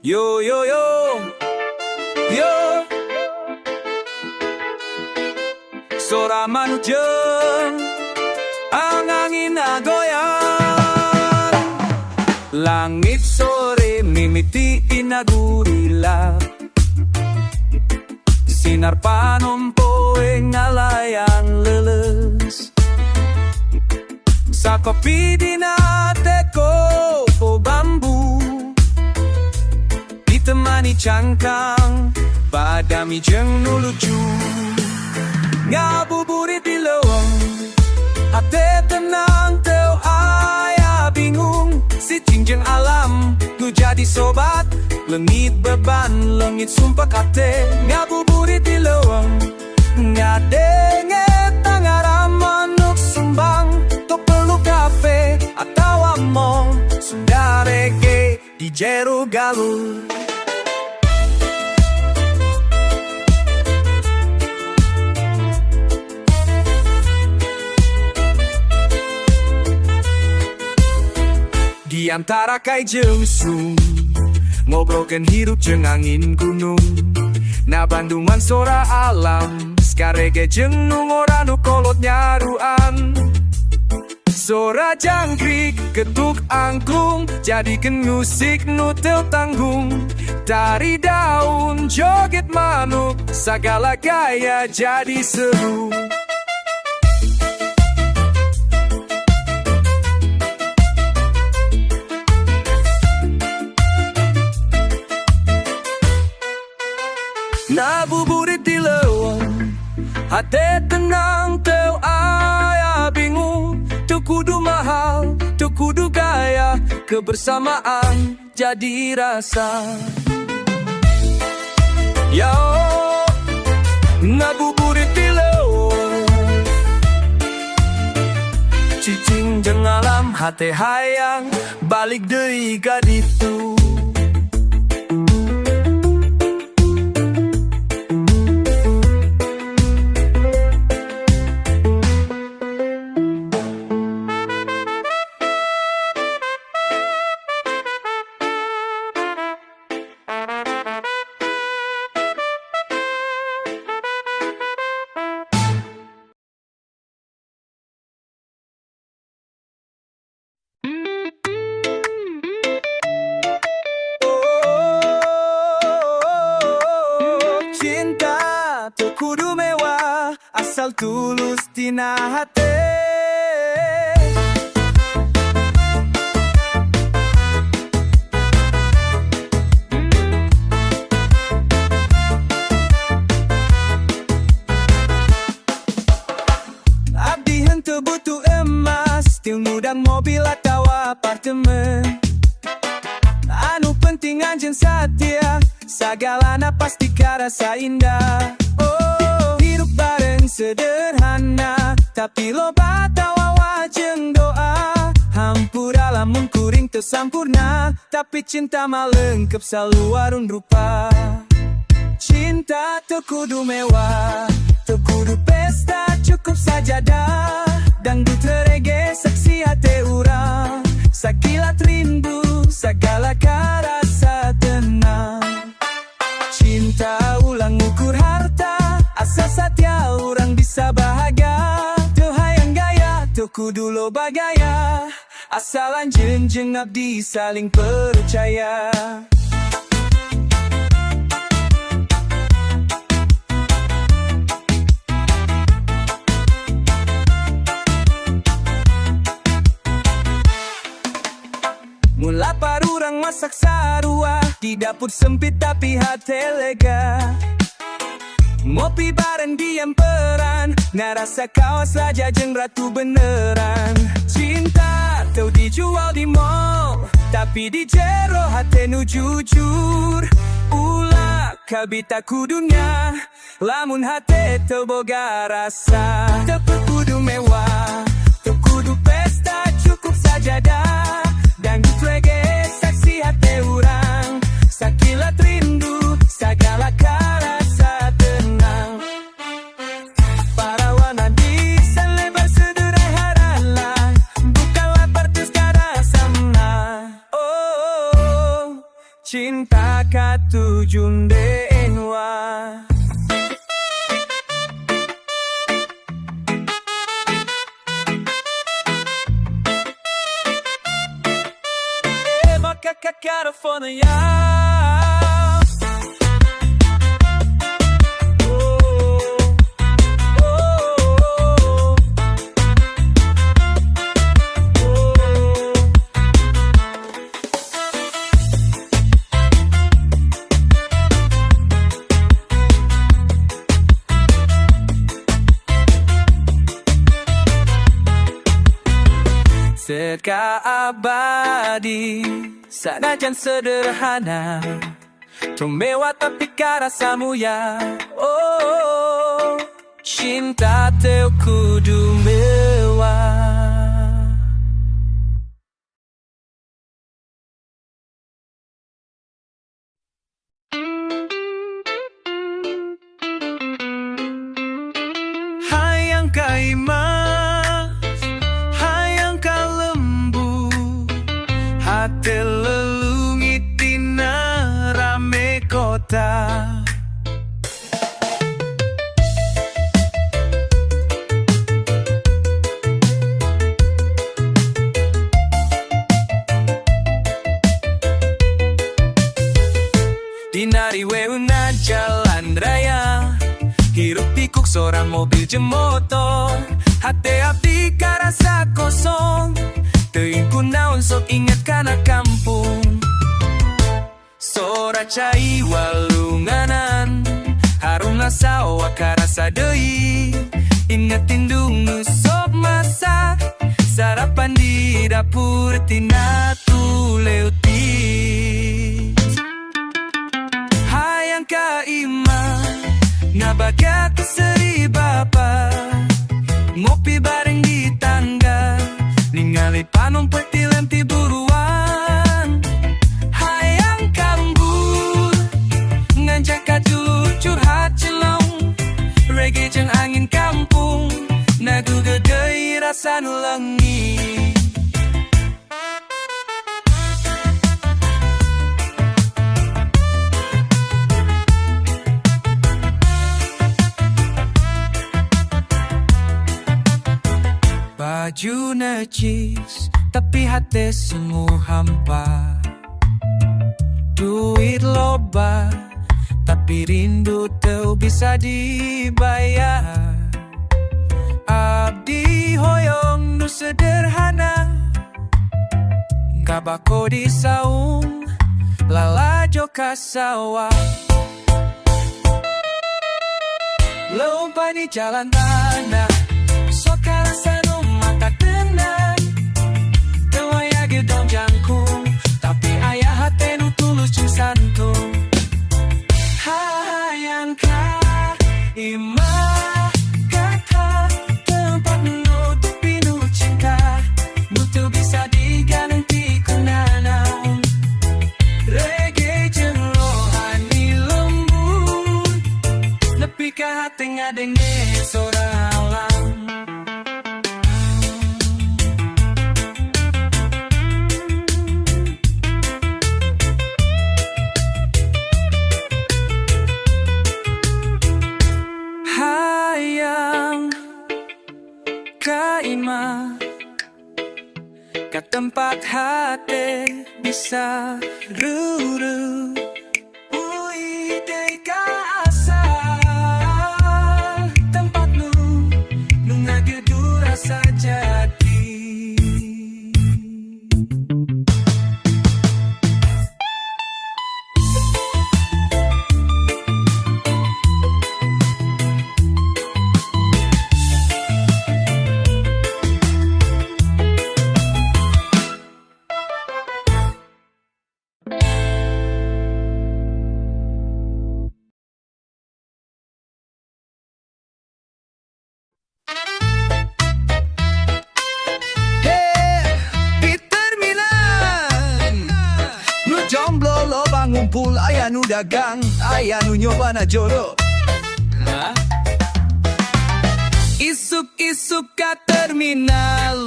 Yo yo yo yo Sora manujeng angin agoyan Langit sore mimiti inagurila Sinar panompo ngalayan leles Sa kopi dinate ko bambu Ditemani cangkang padami jeng nuluju Ngabuburit di leweng hati tenang teu aya bingung Si cingjeng alam nu jadi sobat Lengit beban, lengit sumpah kate Ngabuburit di leweng Ngadenget tangaram manuk sembang Tok perlu kafe atau among Sunda reggae di jero galur Di antara kai jeung sung Ngobrolkeun hirup jeung angin gunung Na Bandungan sora alam Skarege jeung nu ngora nu kolot nyaruan Sora jangkrik ketuk angklung Jadikeun musik nu teu tanggung Tari daun joget manuk Sagala gaya jadi seru Ngabuburit di leweng hati tenang teu aya bingung Teu kudu mahal, teu kudu gaya Kebersamaan jadi rasa Yo, ngabuburit di leweng Cicing jeung alam hati hayang Balik deui ka ditu Kudu mewah asal tulus tina hati Abdi henteu butuh emas Tiung ngudang mobil atau apartemen Anu penting anjeun satia Sagalana pasti karasa indah Hidup bareng sederhana Tapi loba tawa jeung doa Hampura lamun kuring teu sampurna Tapi cinta mah lengkep saluarun rupa Cinta teu kudu mewah Teu kudu pesta cukup sajadah Dangdut reggae seksi hati urang Sakilat rindu sagala karasa tenang Cinta ulang ukur harta Asa satya orang bisa bahagia Teu hayang gaya, teu kudu loba gaya Asal anjeun jeung abdi saling percaya Mun lapar urang masak sarua Di dapur sempit tapi hati lega Ngopi bareng di emperan Ngarasa kaos raja jeung ratu beneran Cinta teu dijual di mall Tapi di jero hati nu jujur Ulah kabita kudunya Lamun hati teu boga rasa Teu kudu mewah Teu kudu pesta cukup sajadah Dangdut reggae saksi hati urang Sakilat rindu sagala karasa tenang Parawana di selebar sederhana Bukan lapar terus karasa menang cinta katujun denwa. California. Setka abadi, sanajan sederhana, mewah tapi karasa mulia. Oh, cinta teu kudu mewah. Hayang kaima, telelungit tina rame kota. Dinari weuna jalan raya, hirup pikuk seorang mobil jeung motor. Hati abdi karasa kosong, teuing kunaon sok inget kana kampung. Sora cai walunganan, harumna sawa karasa deui. Inget indung nu sok masak, sarapan di dapur tina tuleuti. Hayang ka imah, ngabaga keseri bapa, ngopi bareng di tangga, ningali panon petilan ti buruan. Hayang kambur, ngajak kajulur curhat celong, reggae jeung angin kampung, naguga deui rasa nu leungit. Baju najis, tapi hati semu hampa. Duit loba, tapi rindu teu bisa dibayar. Abdi hoyong nu sederhana, kabako di saung, lalajo ka sawah. Lompat di jalan tanah, sok karasa tak tenang, tewaya gedong jangkung, tapi ayah hati nu tulus jeung santun. Hayang ka imah kaka, tempat nutupi nu cinta, nu teu bisa diganti kunanaon. Reggae jeung rohani lembut, nepi ka hati ngadenge sora alam. Kaima ke tempat hati bisa ruru, ui dei ka asal tempat nu ngagedu rasa jadi. Ngumpul aya nu dagang, aya nu nyoba na jodoh. Isuk-isuk ka terminal,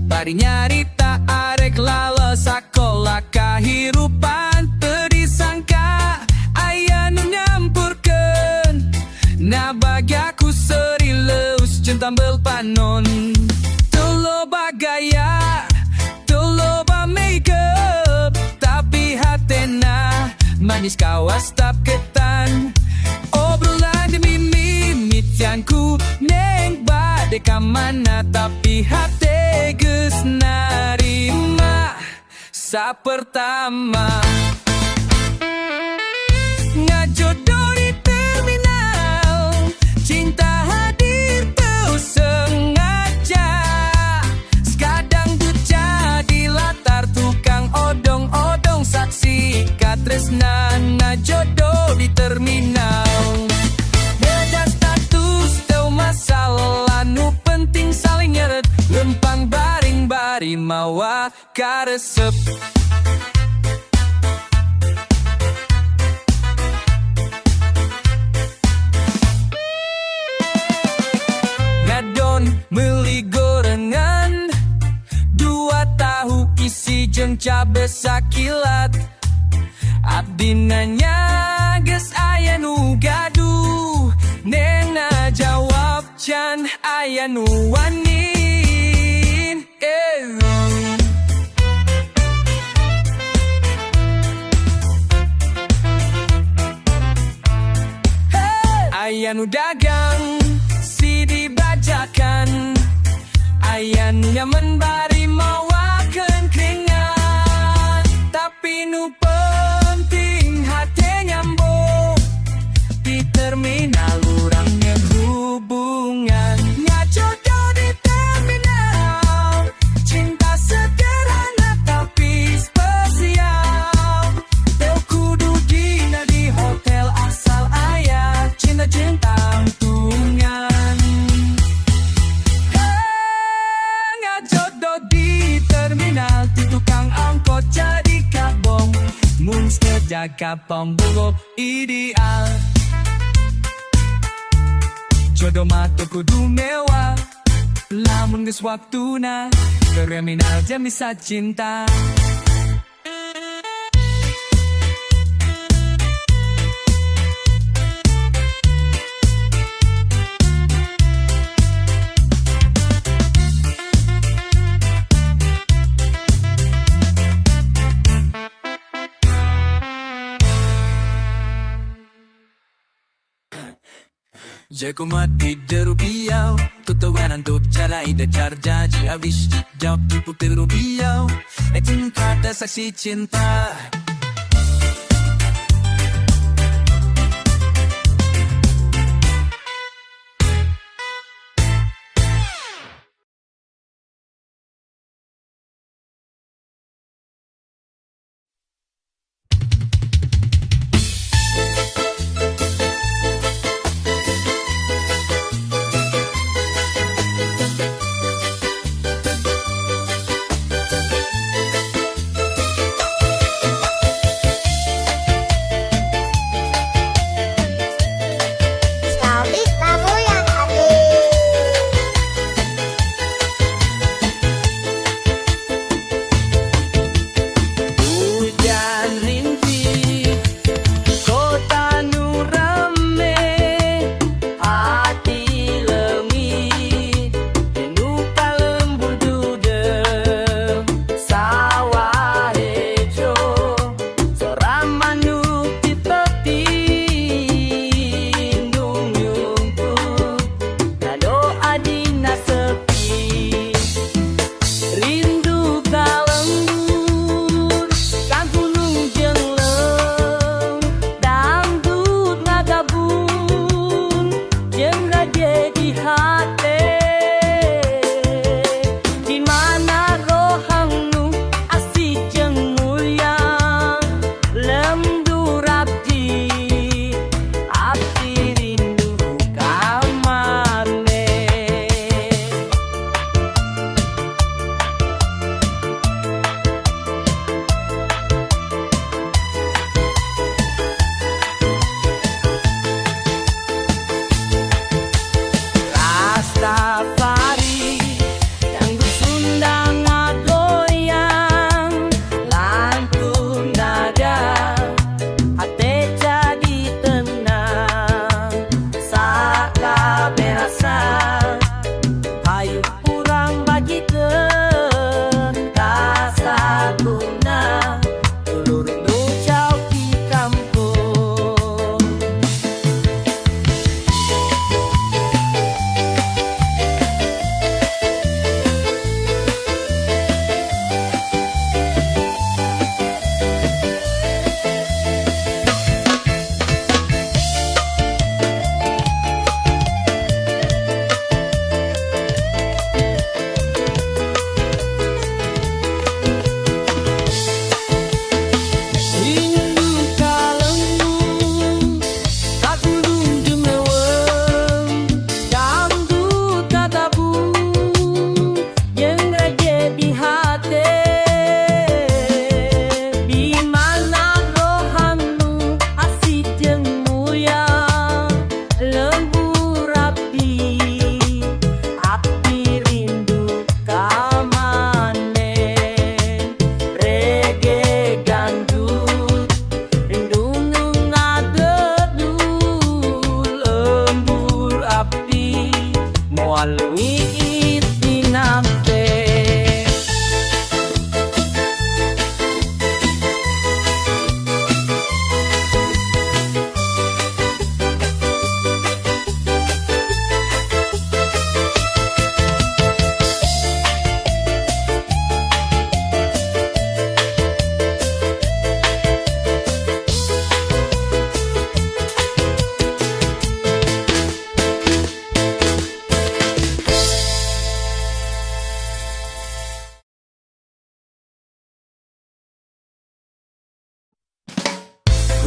bari nyarita arek lala sakola kahirupan, teu manis kawas tap ketan. Obrolan demi mimitianku neng bade kamana, tapi hati geus narima sa pertama. Ngajodoh di terminal, cinta hadir teu sengaja. Sekadang jadi latar tukang odong-odong, saksi katresnan ngajodoh di terminal. Beda status teu masalah, nu penting saling nyeret, lempang baring-bari mawa karesep. Meli gorengan 2 tahu isi jeung cabe sakilat. Abdi nanya geus aya nu gaduh, neng jawab can aya nu wanin. Aya nu dagang si dibajakan, aya nu nyaman bari mawakeun keringat. Tapi nu penting hate nyambung, di terminal urang hubungan. Ngajodoh di terminal, cinta sederhana tapi spesial. Teu kudu dina di hotel asal aya cinta jantungan. Ngajodoh di terminal, di tukang angkot jadi kabong, mun sejaga pembunuh ideal. Jodoh mah teu kudu mewah, lamun geus waktuna terminal jam bisa cinta. Jago mati derubiau, tutuanan tu cara ida carjaji abis jauh tipu terubiau. Cinta ada saksi cinta.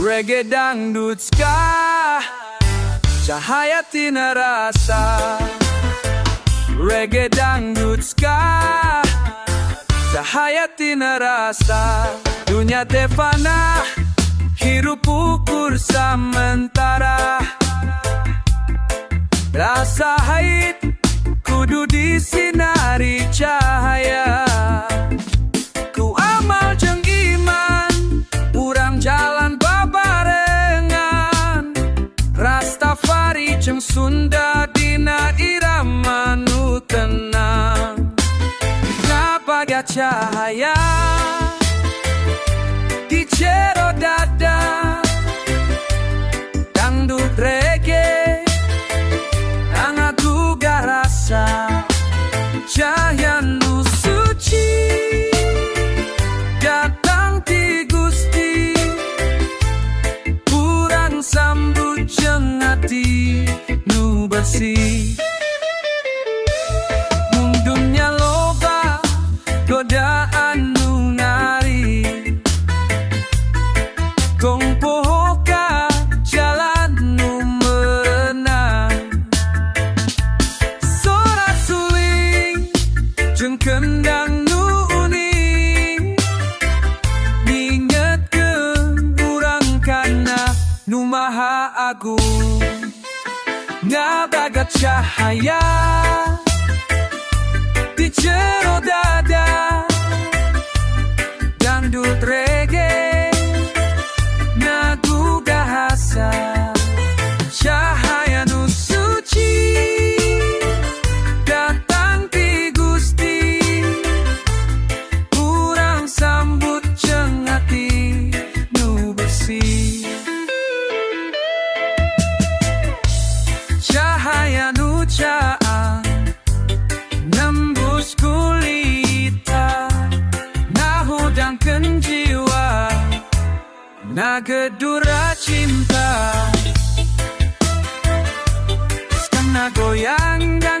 Reggae dangdut ska, cahaya tina rasa. Reggae dangdut ska, cahaya tina rasa. Dunia tefana, hirup ukur sementara. Rasa haid kudu disinari cahaya. Ku amal jeung iman, urang jalan babarengan. Rastafari jeung Sunda dina irama nu tenang. Ngabaga cahaya di jero dada. Dangdut reggae angaduga rasa. Cahaya nu suci datang ti Gusti. Urang sambut jeung ati nu bersih. Mung dunya loba godaan nu ngari. Gong poho ka jalan nu merenang. Sorak suling jeung kendang nu uning. Ngingetkeun urang kana nu maha agung. Ngabaga cahaya di jero dada. Dangdut reggae ngaguga hasa. Cahaya nu suci datang ti Gusti. Urang sambut jeung ati nu bersih. Cahaya nu caang nembus kulita. Nahudangkeun jiwa nagedura cinta. Kena goyang dan